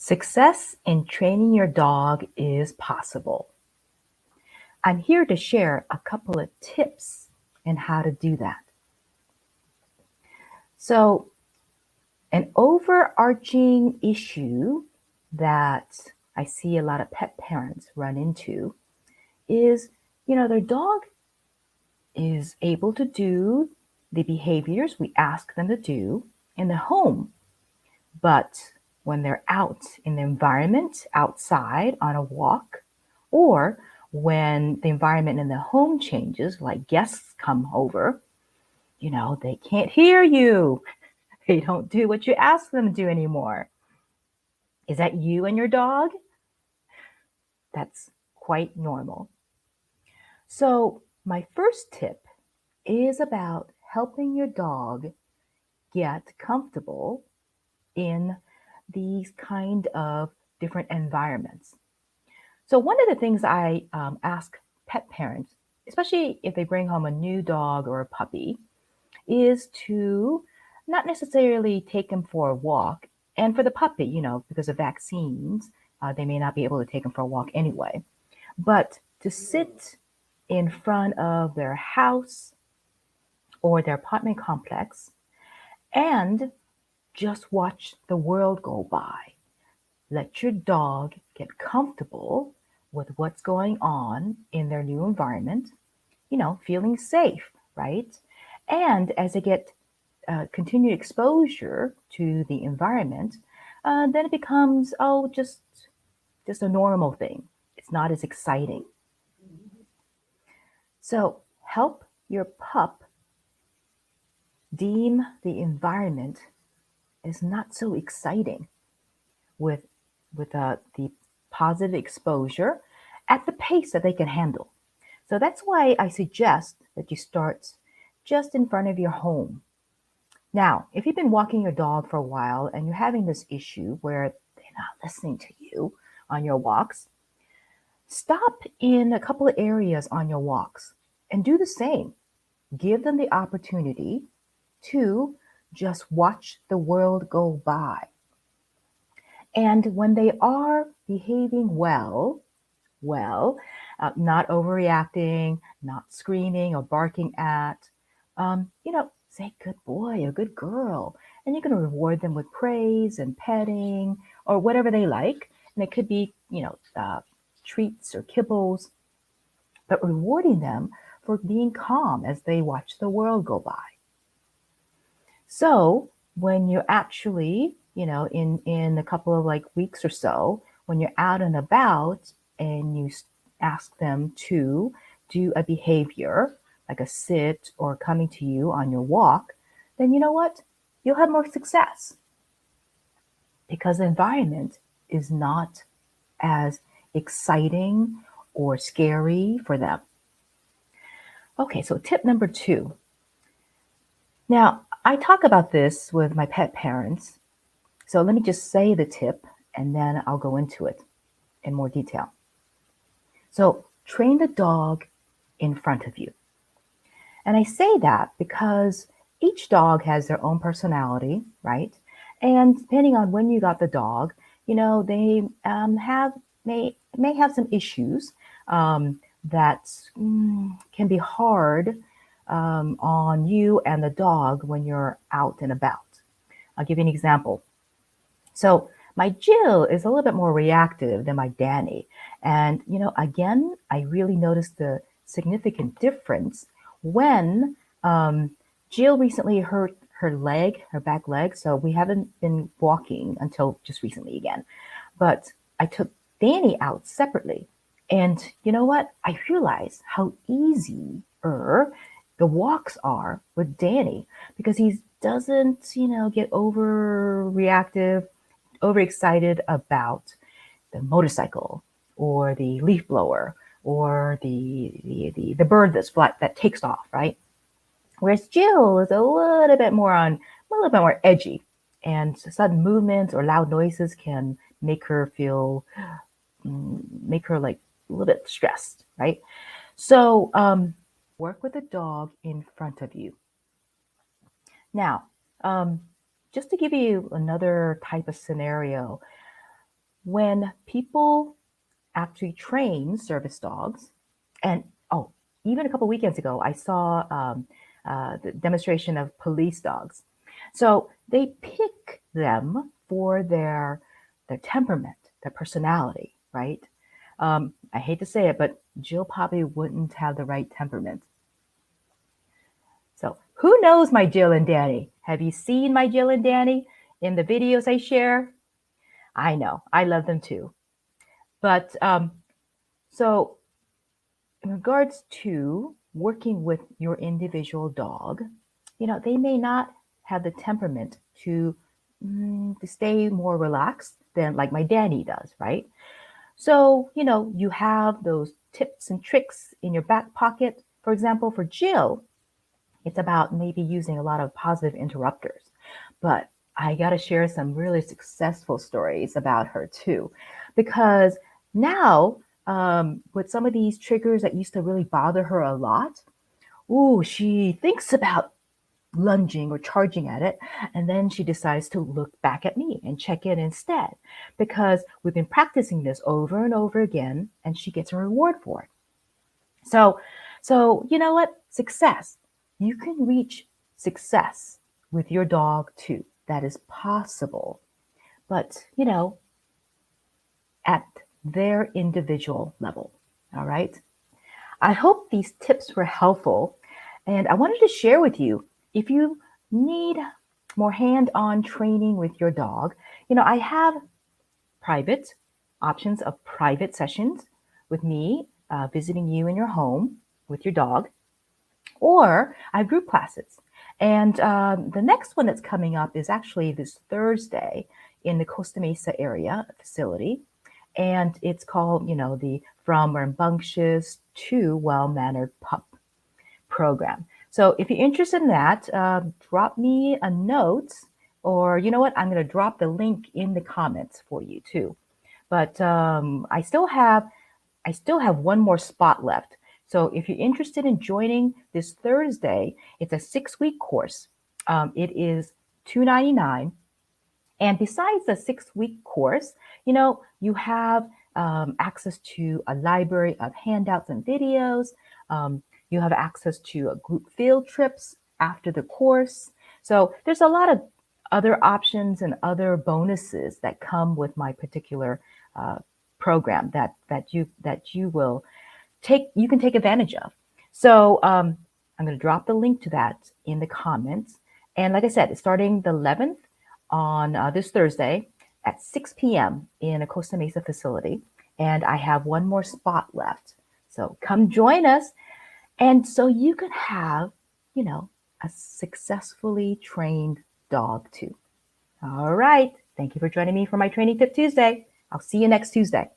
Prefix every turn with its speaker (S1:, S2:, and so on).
S1: Success in training your dog is possible. I'm here to share a couple of tips on how to do that. So, an overarching issue that I see a lot of pet parents run into is, their dog is able to do the behaviors we ask them to do in the home, but when they're out in the environment, outside on a walk, or when the environment in the home changes, like guests come over, they can't hear you. They don't do what you ask them to do anymore. Is that you and your dog? That's quite normal. So, my first tip is about helping your dog get comfortable in these kind of different environments. So one of the things I ask pet parents, especially if they bring home a new dog or a puppy, is to not necessarily take them for a walk. And for the puppy, because of vaccines, they may not be able to take them for a walk anyway. But to sit in front of their house or their apartment complex and just watch the world go by. Let your dog get comfortable with what's going on in their new environment, feeling safe, right? And as they get continued exposure to the environment, then it becomes, just a normal thing. It's not as exciting. So help your pup deem the environment as not so exciting with the positive exposure at the pace that they can handle. So that's why I suggest that you start just in front of your home. Now, if you've been walking your dog for a while and you're having this issue where they're not listening to you on your walks, stop in a couple of areas on your walks and do the same. Give them the opportunity to just watch the world go by. And when they are behaving well, not overreacting, not screaming or barking at, say good boy or good girl. And you're going to reward them with praise and petting or whatever they like. And it could be, treats or kibbles, but rewarding them for being calm as they watch the world go by. So when you're actually, in a couple of weeks or so, when you're out and about and you ask them to do a behavior like a sit or coming to you on your walk, then you know what? You'll have more success because the environment is not as exciting or scary for them. Okay, so tip number 2. Now, I talk about this with my pet parents. So let me just say the tip and then I'll go into it in more detail. So train the dog in front of you. And I say that because each dog has their own personality, right? And depending on when you got the dog, they may have some issues that can be hard on you and the dog when you're out and about. I'll give you an example. So my Jill is a little bit more reactive than my Danny. And, again, I really noticed the significant difference when Jill recently hurt her leg, her back leg. So we haven't been walking until just recently again. But I took Danny out separately. And you know what? I realized how easier the walks are with Danny because he doesn't, get overreactive, overexcited about the motorcycle or the leaf blower or the bird that takes off, right? Whereas Jill is a little bit more edgy, and sudden movements or loud noises can make her like a little bit stressed, right? So work with the dog in front of you. Now, just to give you another type of scenario, when people actually train service dogs, and oh, even a couple weekends ago, I saw the demonstration of police dogs. So they pick them for their temperament, their personality, right? I hate to say it, but Jill probably wouldn't have the right temperament. So who knows my Jill and Danny? Have you seen my Jill and Danny in the videos I share? I know, I love them too. But so in regards to working with your individual dog, they may not have the temperament to stay more relaxed than like my Danny does, right? So, you have those tips and tricks in your back pocket. For example, for Jill, it's about maybe using a lot of positive interrupters. But I got to share some really successful stories about her too, because now with some of these triggers that used to really bother her a lot, ooh, she thinks about lunging or charging at it, and then she decides to look back at me and check in instead, because we've been practicing this over and over again, and she gets a reward for it. So you know what? Success. You can reach success with your dog too. That is possible. But, at their individual level. All right. I hope these tips were helpful. And I wanted to share with you, if you need more hand-on training with your dog, I have private options of private sessions with me visiting you in your home with your dog, or I have group classes. And the next one that's coming up is actually this Thursday in the Costa Mesa area facility. And it's called, the From Rambunctious to Well-Mannered Pup program. So if you're interested in that, drop me a note, or you know what? I'm going to drop the link in the comments for you too. But I still have one more spot left. So if you're interested in joining this Thursday, it's a 6-week course. It is $299. And besides the 6-week course, you have access to a library of handouts and videos. You have access to group field trips after the course. So there's a lot of other options and other bonuses that come with my particular program that you will you can take advantage of. So I'm going to drop the link to that in the comments. And like I said, it's starting the 11th on this Thursday at 6 p.m. in a Costa Mesa facility. And I have one more spot left. So come join us. And so you can have, a successfully trained dog too. All right. Thank you for joining me for my Training Tip Tuesday. I'll see you next Tuesday.